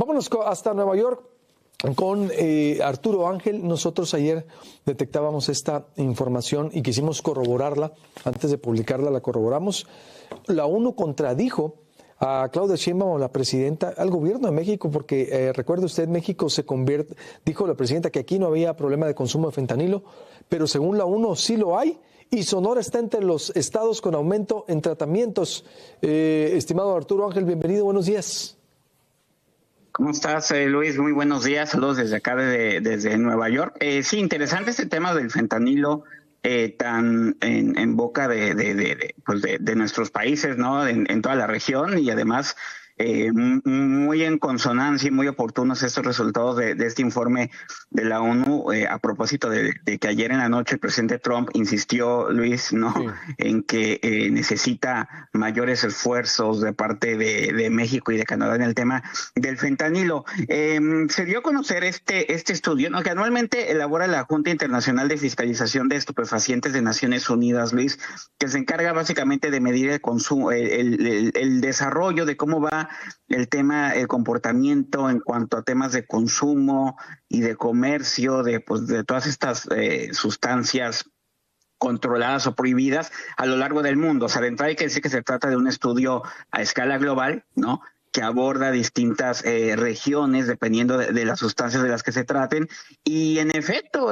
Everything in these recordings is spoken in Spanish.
Vámonos hasta Nueva York con Arturo Ángel. Nosotros ayer detectábamos esta información y quisimos corroborarla. Antes de publicarla la corroboramos. La ONU contradijo a Claudia Sheinbaum, la presidenta, al gobierno de México, porque recuerde usted, México dijo la presidenta que aquí no había problema de consumo de fentanilo, pero según la ONU sí lo hay, y Sonora está entre los estados con aumento en tratamientos. Estimado Arturo Ángel, bienvenido, buenos días. ¿Cómo estás, Luis? Muy buenos días, saludos desde acá, desde Nueva York. Sí, interesante este tema del fentanilo, tan en boca de nuestros países, ¿no? En toda la región, y además muy en consonancia y muy oportunos estos resultados de este informe de la ONU, a propósito de que ayer en la noche el presidente Trump insistió, Luis, ¿no? Sí. En que necesita mayores esfuerzos de parte de México y de Canadá en el tema del fentanilo. Se dio a conocer este estudio, ¿no? Que anualmente elabora la Junta Internacional de Fiscalización de Estupefacientes de Naciones Unidas, Luis, que se encarga básicamente de medir el consumo, el desarrollo de cómo va el comportamiento en cuanto a temas de consumo y de comercio de todas estas sustancias controladas o prohibidas a lo largo del mundo. O sea, de entrada hay que decir que se trata de un estudio a escala global, ¿no?, que aborda distintas regiones dependiendo de las sustancias de las que se traten. Y en efecto,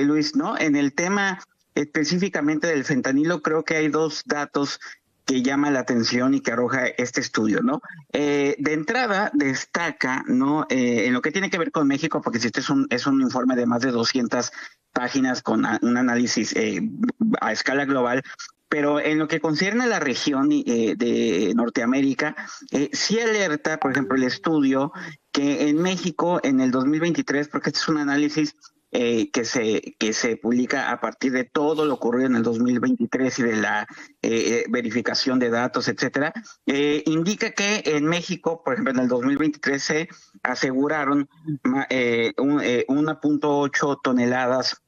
Luis, ¿no?, en el tema específicamente del fentanilo, creo que hay dos datos que llama la atención y que arroja este estudio, ¿no? De entrada destaca, ¿no?, en lo que tiene que ver con México, porque este es un informe de más de 200 páginas con un análisis a escala global, pero en lo que concierne a la región de Norteamérica, sí alerta, por ejemplo, el estudio que en México en el 2023, porque este es un análisis que se publica a partir de todo lo ocurrido en el 2023 y de la verificación de datos, etcétera, indica que en México, por ejemplo, en el 2023 se aseguraron 1.8 toneladas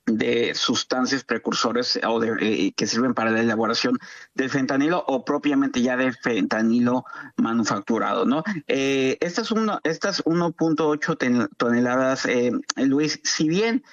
de sustancias precursores o que sirven para la elaboración del fentanilo o propiamente ya de fentanilo manufacturado, ¿no? Estas 1.8 toneladas, Luis, si bien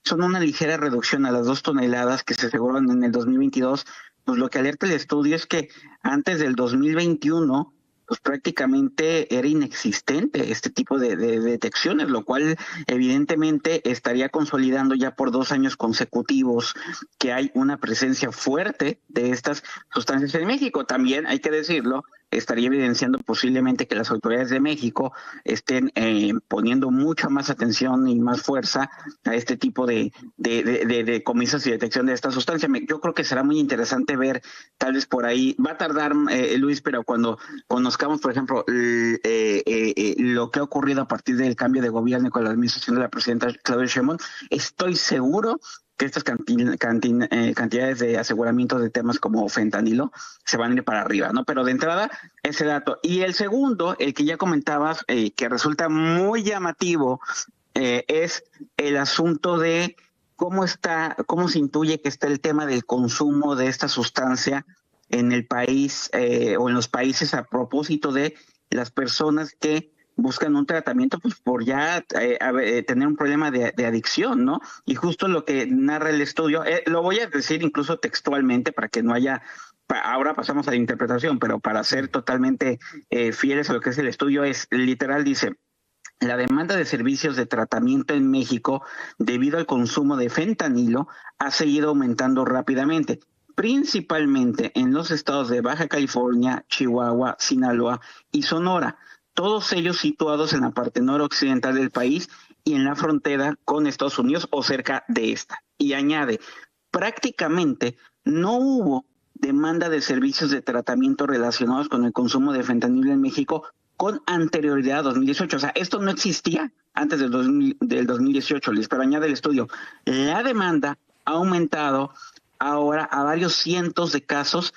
son una ligera reducción a las 2 toneladas que se aseguraron en el 2022, pues lo que alerta el estudio es que antes del 2021 pues prácticamente era inexistente este tipo de detecciones, lo cual evidentemente estaría consolidando ya por 2 años consecutivos que hay una presencia fuerte de estas sustancias en México. También hay que decirlo, estaría evidenciando posiblemente que las autoridades de México estén poniendo mucha más atención y más fuerza a este tipo de decomisos y detección de esta sustancia. Yo creo que será muy interesante ver, tal vez por ahí, va a tardar, Luis, pero cuando conozcamos, por ejemplo, lo que ha ocurrido a partir del cambio de gobierno con la administración de la presidenta Claudia Sheinbaum, estoy seguro que estas cantidades de aseguramiento de temas como fentanilo se van a ir para arriba, ¿no? Pero de entrada, ese dato. Y el segundo, el que ya comentabas, que resulta muy llamativo, es el asunto de cómo se intuye que está el tema del consumo de esta sustancia en el país o en los países a propósito de las personas que buscan un tratamiento pues por ya tener un problema de adicción, ¿no? Y justo lo que narra el estudio, lo voy a decir incluso textualmente para que no haya, ahora pasamos a la interpretación, pero para ser totalmente fieles a lo que es el estudio, es literal, dice: la demanda de servicios de tratamiento en México debido al consumo de fentanilo ha seguido aumentando rápidamente, principalmente en los estados de Baja California, Chihuahua, Sinaloa y Sonora, todos ellos situados en la parte noroccidental del país y en la frontera con Estados Unidos o cerca de esta. Y añade, prácticamente no hubo demanda de servicios de tratamiento relacionados con el consumo de fentanilo en México con anterioridad a 2018. O sea, esto no existía antes del 2018, pero añade el estudio, la demanda ha aumentado ahora a varios cientos de casos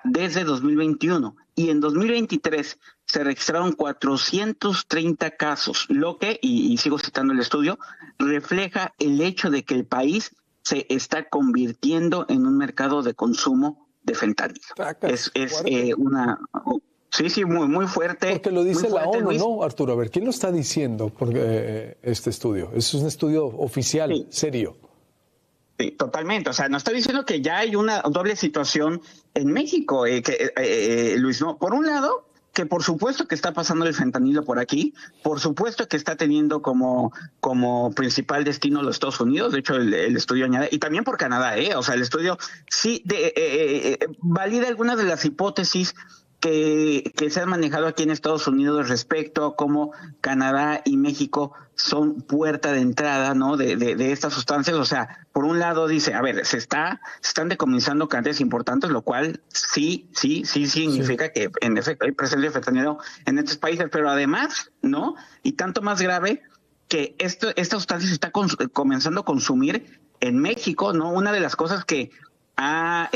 desde 2021, y en 2023 se registraron 430 casos, lo que, y sigo citando el estudio, refleja el hecho de que el país se está convirtiendo en un mercado de consumo de fentanilo. Es Sí, muy fuerte. Porque lo dice la ONU, Luis. ¿no, Arturo? A ver, ¿quién lo está diciendo porque, este estudio? Es un estudio oficial, Sí. serio. Sí, totalmente. O sea, nos está diciendo que ya hay una doble situación en México, Luis, ¿no? Por un lado, que por supuesto que está pasando el fentanilo por aquí, por supuesto que está teniendo como principal destino los Estados Unidos, de hecho el estudio añade, y también por Canadá, o sea, el estudio sí valida algunas de las hipótesis que se han manejado aquí en Estados Unidos respecto a cómo Canadá y México son puerta de entrada, ¿no? de estas sustancias. O sea, por un lado dice, a ver, se están decomisando cantidades importantes, lo cual sí significa que en efecto hay presencia de fentanilo en estos países, pero además, ¿no? Y tanto más grave que esta sustancia se está comenzando a consumir en México, ¿no? Una de las cosas que ha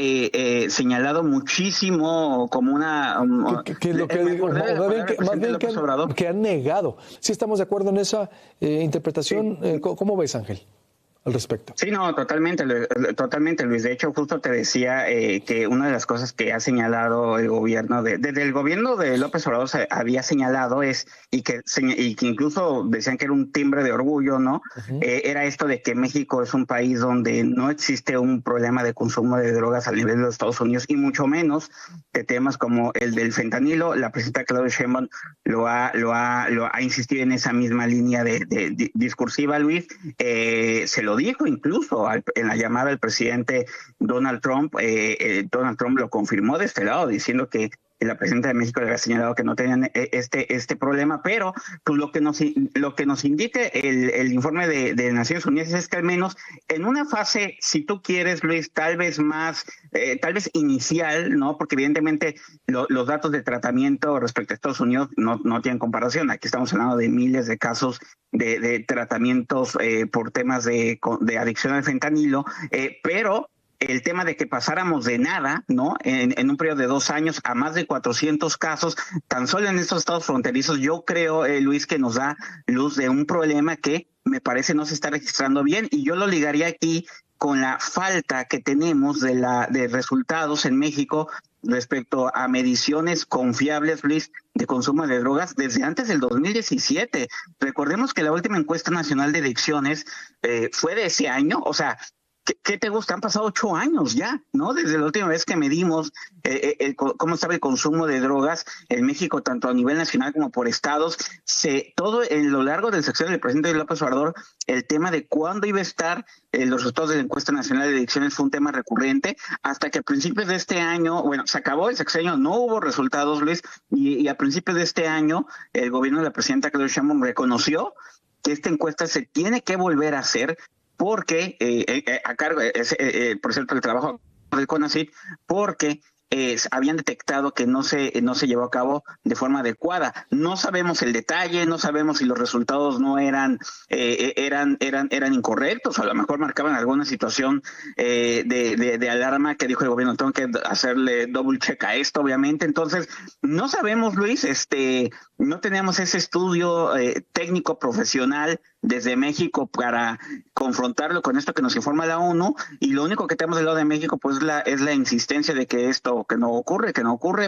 señalado muchísimo como una... Que lo que digo, más bien que han negado. Sí estamos de acuerdo en esa interpretación. Sí. ¿Cómo ves, Ángel, al respecto? Sí, no, totalmente, Luis. De hecho, justo te decía que una de las cosas que ha señalado el gobierno, desde el gobierno de López Obrador se había señalado y que incluso decían que era un timbre de orgullo, ¿no? Uh-huh. Era esto de que México es un país donde no existe un problema de consumo de drogas al nivel de los Estados Unidos, y mucho menos de temas como el del fentanilo. La presidenta Claudia Sheinbaum lo ha insistido en esa misma línea de discursiva, Luis. Se lo dijo incluso en la llamada del presidente Donald Trump. Donald Trump lo confirmó de este lado, diciendo que la presidenta de México le había señalado que no tenían este problema, pero pues, lo que nos indica el informe de Naciones Unidas es que al menos en una fase, si tú quieres, Luis, tal vez inicial, ¿no? Porque evidentemente los datos de tratamiento respecto a Estados Unidos no tienen comparación. Aquí estamos hablando de miles de casos de tratamientos por temas de adicción al fentanilo, pero el tema de que pasáramos de nada, ¿no? En un periodo de 2 años a más de 400 casos, tan solo en estos estados fronterizos, yo creo, Luis, que nos da luz de un problema que me parece no se está registrando bien, y yo lo ligaría aquí con la falta que tenemos de resultados en México respecto a mediciones confiables, Luis, de consumo de drogas desde antes del 2017. Recordemos que la última encuesta nacional de adicciones fue de ese año. O sea, ¿qué te gusta? Han pasado 8 años ya, ¿no? Desde la última vez que medimos cómo estaba el consumo de drogas en México, tanto a nivel nacional como por estados. Todo en lo largo del sexenio del presidente López Obrador, el tema de cuándo iba a estar los resultados de la encuesta nacional de adicciones fue un tema recurrente, hasta que a principios de este año, bueno, se acabó el sexenio, no hubo resultados, Luis, y a principios de este año, el gobierno de la presidenta Claudia Sheinbaum reconoció que esta encuesta se tiene que volver a hacer, porque a cargo, por cierto, el trabajo del CONACYT, porque habían detectado que no se llevó a cabo de forma adecuada. No sabemos el detalle, no sabemos si los resultados no eran incorrectos, o a lo mejor marcaban alguna situación de alarma que dijo el gobierno, tengo que hacerle double check a esto, obviamente. Entonces, no sabemos, Luis, no teníamos ese estudio técnico profesional desde México para confrontarlo con esto que nos informa la ONU, y lo único que tenemos del lado de México pues es la insistencia de que esto que no ocurre,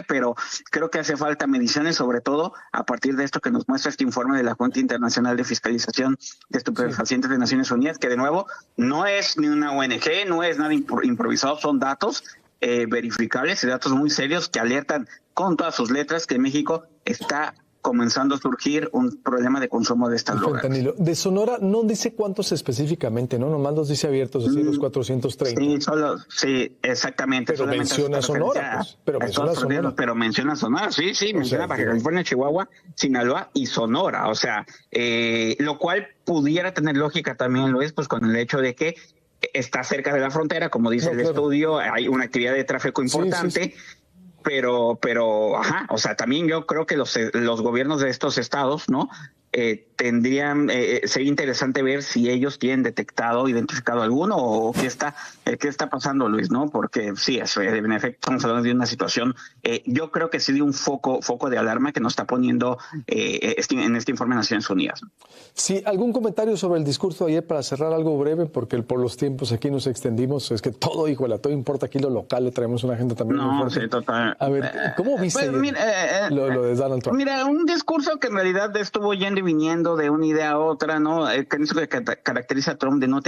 pero creo que hace falta mediciones, sobre todo a partir de esto que nos muestra este informe de la Junta Internacional de Fiscalización de Estupefacientes de Naciones Unidas, que de nuevo no es ni una ONG, no es nada improvisado, son datos verificables y datos muy serios que alertan con todas sus letras que México está comenzando a surgir un problema de consumo de esta droga. De Sonora no dice cuántos específicamente, ¿no? Nomás los dice abiertos, es decir, los 430. Sí, exactamente. Pero menciona Sonora, pues. Pero menciona Sonora, sí, menciona Baja California, Chihuahua, Sinaloa y Sonora. O sea, lo cual pudiera tener lógica también, lo es, pues con el hecho de que está cerca de la frontera, como dice el estudio, hay una actividad de tráfico importante. Sí. Pero, ajá, o sea, también yo creo que los gobiernos de estos estados, ¿no? sería interesante ver si ellos tienen detectado, identificado alguno o qué está pasando, Luis, ¿no? Porque sí, en efecto estamos hablando de una situación, yo creo que sí de un foco de alarma que nos está poniendo en este informe de Naciones Unidas. Sí, ¿algún comentario sobre el discurso de ayer para cerrar algo breve? Porque por los tiempos aquí nos extendimos, es que todo importa aquí lo local, le traemos una agenda también muy fuerte. Sí, total. A ver, ¿cómo viste lo de Donald Trump? Mira, un discurso que en realidad estuvo yendo y viniendo de una idea a otra, ¿no? Que es lo que caracteriza a Trump de no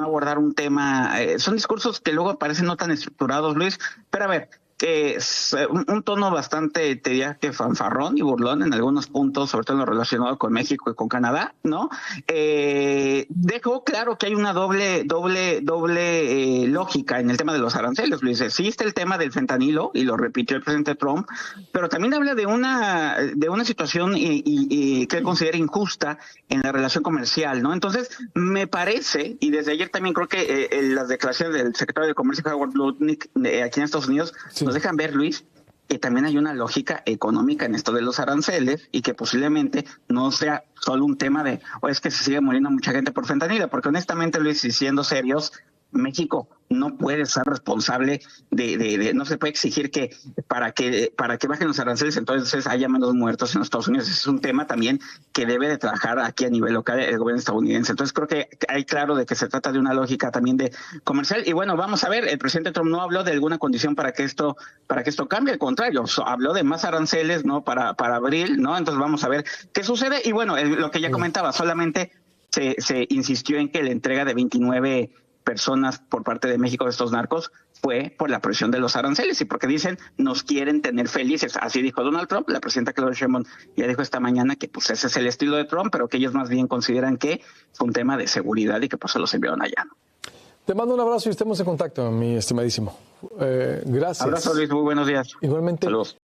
abordar un tema. Son discursos que luego parecen no tan estructurados, Luis. Pero a ver, que es un tono bastante, te diría que fanfarrón y burlón en algunos puntos, sobre todo en lo relacionado con México y con Canadá, ¿no? Dejó claro que hay una doble lógica en el tema de los aranceles, Luis. Sí está el tema del fentanilo, y lo repitió el presidente Trump, pero también habla de una situación que él considera injusta en la relación comercial, ¿no? Entonces, me parece, y desde ayer también creo que las declaraciones del secretario de Comercio, Howard Lutnick, aquí en Estados Unidos, sí, nos dejan ver, Luis, que también hay una lógica económica en esto de los aranceles y que posiblemente no sea solo un tema de, es que se sigue muriendo mucha gente por fentanilo, porque honestamente, Luis, y siendo serios, México no puede ser responsable no se puede exigir que para que bajen los aranceles entonces haya menos muertos en los Estados Unidos. Es un tema también que debe de trabajar aquí a nivel local el gobierno estadounidense. Entonces creo que hay claro de que se trata de una lógica también de comercial. Y bueno, vamos a ver, el presidente Trump no habló de alguna condición para que esto cambie, al contrario, habló de más aranceles, ¿no? Para abril, ¿no? Entonces vamos a ver qué sucede. Y bueno, lo que ya comentaba, solamente se insistió en que la entrega de 29 personas por parte de México de estos narcos fue por la presión de los aranceles y porque dicen nos quieren tener felices. Así dijo Donald Trump. La presidenta Claudia Sheinbaum ya dijo esta mañana que pues ese es el estilo de Trump, pero que ellos más bien consideran que fue un tema de seguridad y que pues se los enviaron allá, ¿no? Te mando un abrazo y estemos en contacto, mi estimadísimo. Gracias. Abrazo, Luis, muy buenos días. Igualmente. Saludos.